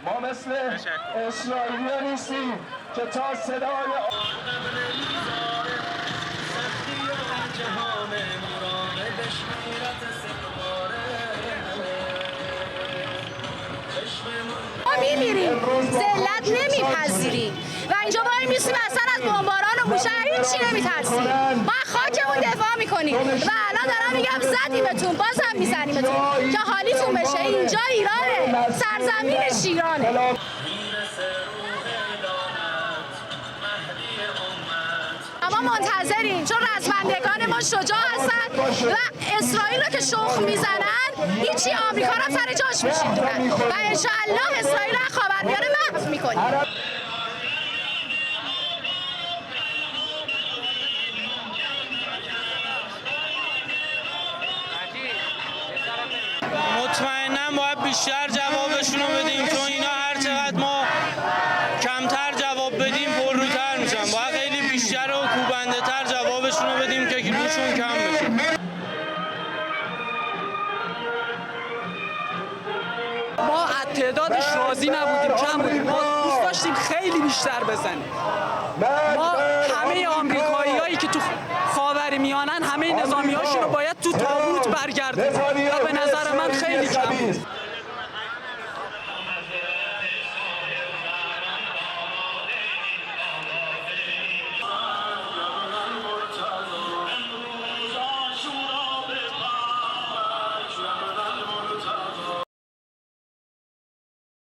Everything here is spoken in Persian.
ما مثل اسرائیلی نیستیم که تا صدای ما میمیریم، ذلت نمیپذیریم و اینجا وای میسیم اصلا از بمباران و موشک هیچی نمیترسیم. ما خاکمون دفاع میکنیم و الان دارم میگم زدیمتون بازم میزنیمتون که حالیتون بشه. اینجا ایرانه، سرزمین شیرانه. اما منتظریم چون رزمندگان ما شجاع هستن و اسرائیل رو که شخ میزنن هیچی آمریکا رو سر جاش میشینن و انشاءالله اسرائیل رو خاورمیانه محو میکنیم. مطمئناً باید بیشتر جوابشون رو بدیم چون اینا هر چقدر ما کمتر جواب بدیم پرروتر میشن. باید خیلی بیشتر و کوبنده تر جوابشون رو بدیم که روشون کم بشه. ما از تعدادش راضی نبودیم، کم بودیم. ما دوست داشتیم خیلی بیشتر بزنیم. ما همه آمریکاییایی که تو خاورمیانه‌ان همه نظامی‌هاشون رو باید تو تابوت برگردونیم.